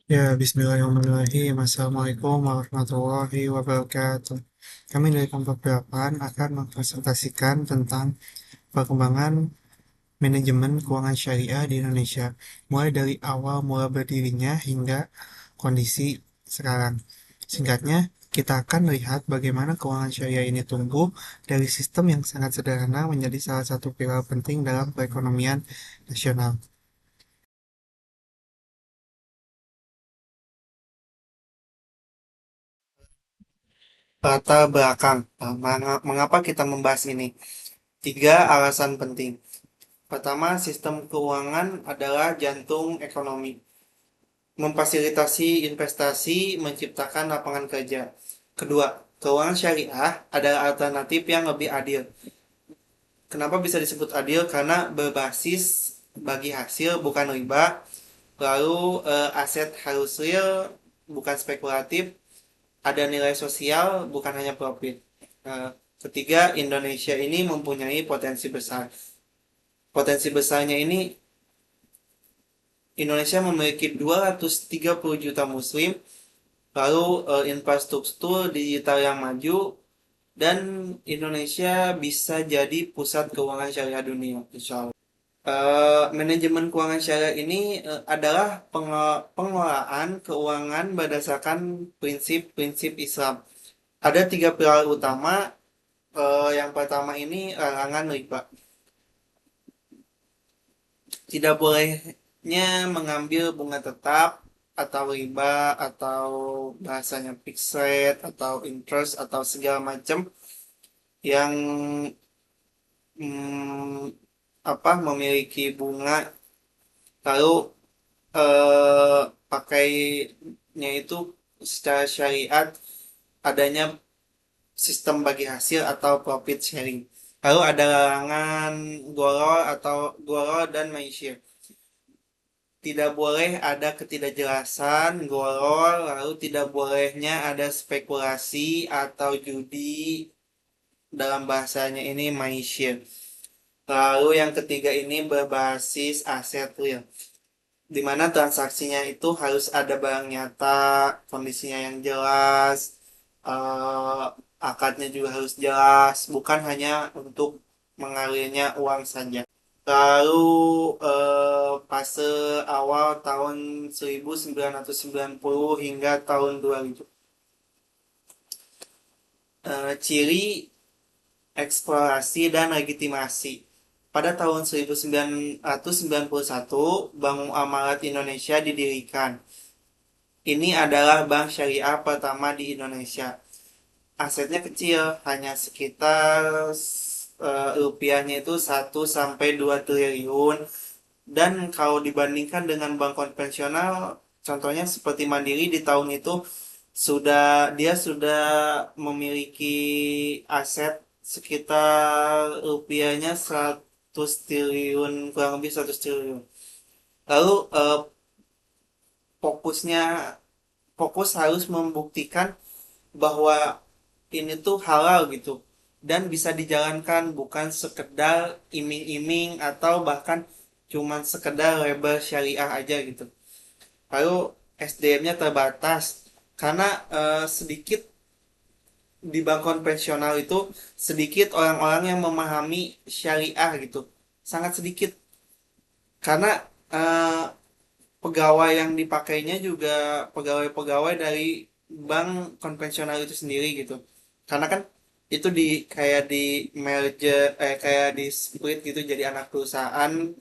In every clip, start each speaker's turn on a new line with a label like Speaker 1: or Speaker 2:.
Speaker 1: Ya, bismillahirrahmanirrahim. Assalamualaikum warahmatullahi wabarakatuh. Kami dari Kelompok 8 akan mempresentasikan tentang perkembangan manajemen keuangan syariah di Indonesia, mulai dari awal mula berdirinya hingga kondisi sekarang. Singkatnya, kita akan melihat bagaimana keuangan syariah ini tumbuh dari sistem yang sangat sederhana menjadi salah satu pilar penting dalam perekonomian nasional. Latar belakang, mengapa kita membahas ini? Tiga alasan penting. Pertama, sistem keuangan adalah jantung ekonomi. Memfasilitasi investasi, menciptakan lapangan kerja. Kedua, keuangan syariah adalah alternatif yang lebih adil. Kenapa bisa disebut adil? Karena berbasis bagi hasil bukan riba. Lalu aset harus real, bukan spekulatif. Ada nilai sosial, bukan hanya profit. Ketiga, Indonesia ini mempunyai potensi besar. Potensi besarnya ini Indonesia memiliki 230 juta muslim, lalu infrastruktur digital yang maju, dan Indonesia bisa jadi pusat keuangan syariah dunia, insya Allah. Manajemen keuangan syariah ini adalah pengelolaan keuangan berdasarkan prinsip-prinsip Islam. Ada tiga pilar utama. Yang pertama ini larangan riba. Tidak bolehnya mengambil bunga tetap atau riba atau bahasanya fixed rate atau interest atau segala macam yang mm, memiliki bunga lalu pakainya itu secara syariat adanya sistem bagi hasil atau profit sharing. Lalu ada larangan golol atau golol dan maisir. Tidak boleh ada ketidakjelasan, golol, lalu tidak bolehnya ada spekulasi atau judi, dalam bahasanya ini maisir. Lalu yang ketiga ini berbasis aset real, di mana transaksinya itu harus ada barang nyata, kondisinya yang jelas, eh, akadnya juga harus jelas, bukan hanya untuk mengalirnya uang saja. Lalu fase awal tahun 1990 hingga tahun 2000. Ciri eksplorasi dan legitimasi. Pada tahun 1991, Bank Muamalat Indonesia didirikan. Ini adalah bank syariah pertama di Indonesia. Asetnya kecil, hanya sekitar rupiahnya itu 1 sampai 2 triliun. Dan kalau dibandingkan dengan bank konvensional, contohnya seperti Mandiri di tahun itu dia sudah memiliki aset sekitar rupiahnya 100 triliun, kurang lebih 100 triliun. Lalu fokusnya fokus harus membuktikan bahwa ini tuh halal gitu dan bisa dijalankan, bukan sekedar iming-iming atau bahkan cuman sekedar label syariah aja gitu. Lalu SDM-nya terbatas karena sedikit di bank konvensional itu sedikit orang-orang yang memahami syariah gitu, sangat sedikit, karena eh, pegawai yang dipakainya juga pegawai-pegawai dari bank konvensional itu sendiri gitu, karena kan itu kayak di merger, kayak di split gitu jadi anak perusahaan,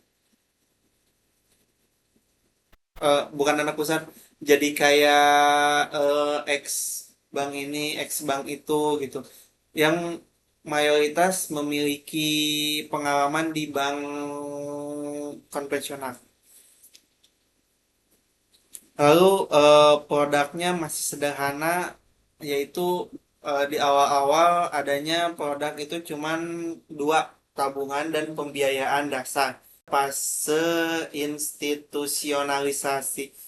Speaker 1: bukan anak perusahaan, jadi kayak ex bank ini ex bank itu gitu, yang mayoritas memiliki pengalaman di bank konvensional. Lalu produknya masih sederhana, yaitu di awal-awal adanya produk itu cuman dua, tabungan dan pembiayaan dasar. Fase institusionalisasi.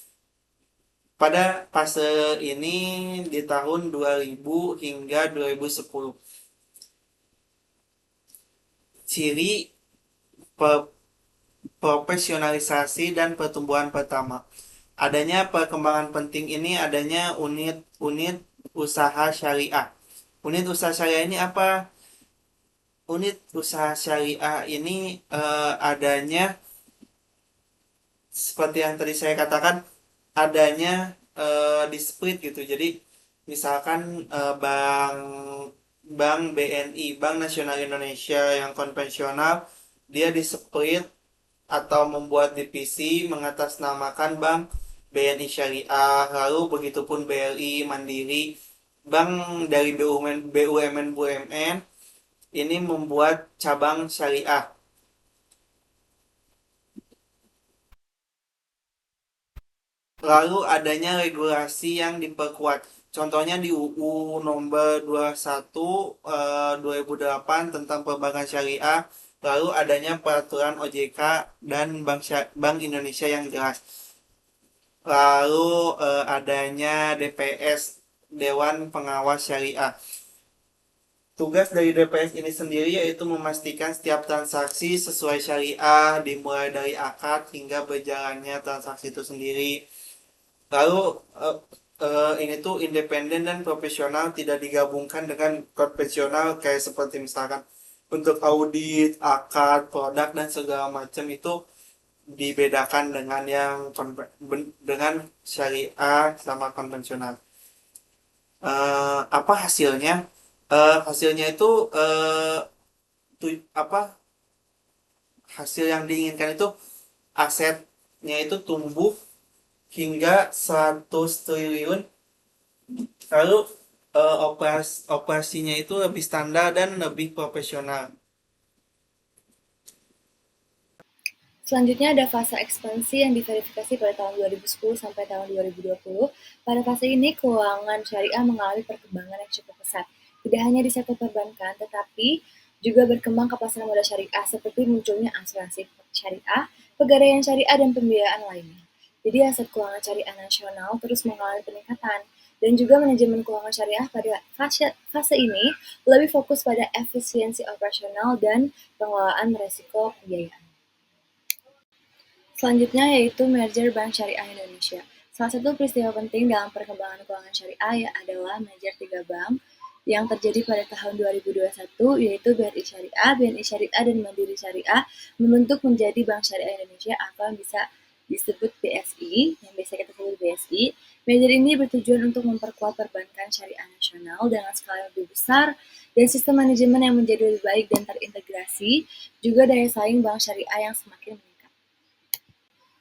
Speaker 1: Pada fase ini di tahun 2000 hingga 2010. Ciri profesionalisasi dan pertumbuhan pertama. Adanya perkembangan penting ini adanya unit-unit usaha syariah. Unit usaha syariah ini apa? Unit usaha syariah ini adanya seperti yang tadi saya katakan, adanya di split gitu. Jadi misalkan bank bank BNI, Bank Nasional Indonesia yang konvensional, dia di split atau membuat divisi mengatasnamakan Bank BNI Syariah. Lalu begitupun BRI, Mandiri, bank dari BUMN ini membuat cabang syariah. Lalu adanya regulasi yang diperkuat. Contohnya di UU nomor 21 2008 tentang perbankan syariah. Lalu adanya peraturan OJK dan Bank Indonesia yang jelas. Lalu adanya DPS, Dewan Pengawas Syariah. Tugas dari DPS ini sendiri yaitu memastikan setiap transaksi sesuai syariah, dimulai dari akad hingga berjalannya transaksi itu sendiri. Lalu ini tuh independen dan profesional, tidak digabungkan dengan konvensional kayak seperti misalkan untuk audit, akad, produk dan segala macam itu dibedakan dengan dengan syariah sama konvensional. Apa hasilnya? Hasilnya itu apa? Hasil yang diinginkan itu asetnya itu tumbuh hingga 100 triliun. Lalu operasinya itu lebih standar dan lebih profesional.
Speaker 2: Selanjutnya ada fase ekspansi yang diverifikasi pada tahun 2010 sampai tahun 2020. Pada fase ini, keuangan syariah mengalami perkembangan yang cukup pesat. Tidak hanya di sektor perbankan, tetapi juga berkembang ke pasar modal syariah seperti munculnya asuransi syariah, pegadaian syariah, dan pembiayaan lainnya. Jadi aset keuangan syariah nasional terus mengalami peningkatan, dan juga manajemen keuangan syariah pada fase ini lebih fokus pada efisiensi operasional dan pengelolaan risiko pembiayaan. Selanjutnya yaitu merger Bank Syariah Indonesia. Salah satu peristiwa penting dalam perkembangan keuangan syariah adalah merger 3 bank yang terjadi pada tahun 2021, yaitu BRI Syariah, BNI Syariah, dan Mandiri Syariah membentuk menjadi Bank Syariah Indonesia atau yang bisa disebut BSI, yang biasa kita sebut BSI. Merger ini bertujuan untuk memperkuat perbankan syariah nasional dengan skala yang lebih besar dan sistem manajemen yang menjadi lebih baik dan terintegrasi, juga daya saing bank syariah yang semakin meningkat.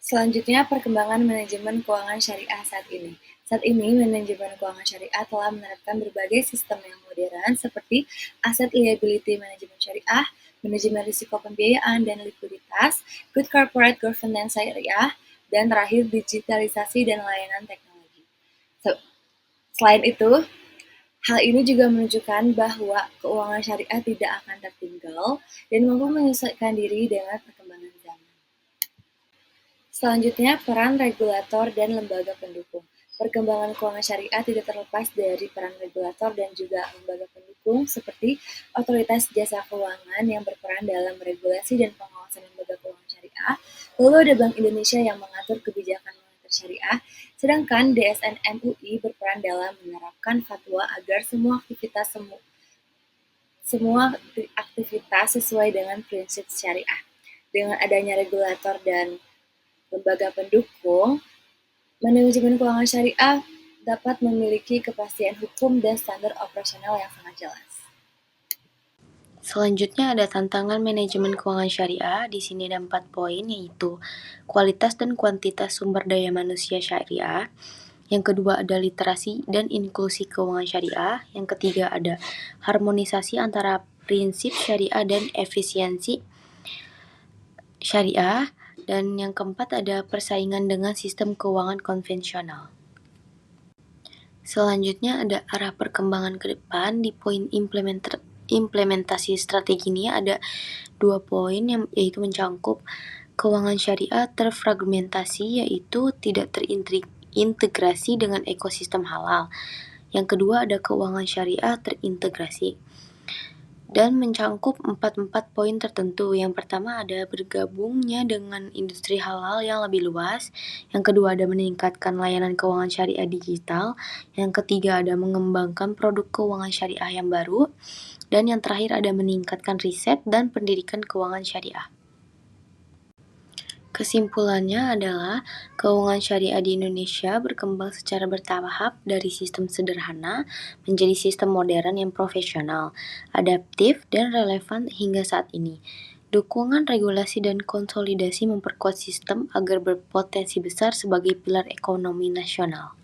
Speaker 2: Selanjutnya, perkembangan manajemen keuangan syariah saat ini. Saat ini, manajemen keuangan syariah telah menerapkan berbagai sistem yang modern seperti asset liability management syariah, manajemen risiko pembiayaan dan likuiditas, good corporate governance syariah, dan terakhir digitalisasi dan layanan teknologi. Selain itu, hal ini juga menunjukkan bahwa keuangan syariah tidak akan tertinggal dan mampu menyesuaikan diri dengan perkembangan zaman. Selanjutnya, peran regulator dan lembaga pendukung. Perkembangan keuangan syariah tidak terlepas dari peran regulator dan juga lembaga pendukung seperti otoritas jasa keuangan yang berperan dalam regulasi dan pengawasan lembaga keuangan syariah. Lalu ada Bank Indonesia yang mengatur kebijakan moneter syariah, sedangkan DSN MUI berperan dalam menerapkan fatwa agar semua aktivitas sesuai dengan prinsip syariah. Dengan adanya regulator dan lembaga pendukung, manajemen keuangan syariah dapat memiliki kepastian hukum dan standar operasional yang sangat jelas.
Speaker 3: Selanjutnya ada tantangan manajemen keuangan syariah. Di sini ada 4 poin, yaitu kualitas dan kuantitas sumber daya manusia syariah. Yang kedua ada literasi dan inklusi keuangan syariah. Yang ketiga ada harmonisasi antara prinsip syariah dan efisiensi syariah. Dan yang keempat ada persaingan dengan sistem keuangan konvensional. Selanjutnya ada arah perkembangan ke depan. Di poin implementasi strategi ini ada 2 poin, yaitu mencangkup keuangan syariah terfragmentasi, yaitu tidak terintegrasi dengan ekosistem halal. Yang kedua ada keuangan syariah terintegrasi. dan mencangkup 4 poin tertentu. Yang pertama ada bergabungnya dengan industri halal yang lebih luas. Yang kedua ada meningkatkan layanan keuangan syariah digital. Yang ketiga ada mengembangkan produk keuangan syariah yang baru. Dan yang terakhir ada meningkatkan riset dan pendidikan keuangan syariah. Kesimpulannya adalah keuangan syariah di Indonesia berkembang secara bertahap dari sistem sederhana menjadi sistem modern yang profesional, adaptif, dan relevan hingga saat ini. Dukungan regulasi dan konsolidasi memperkuat sistem agar berpotensi besar sebagai pilar ekonomi nasional.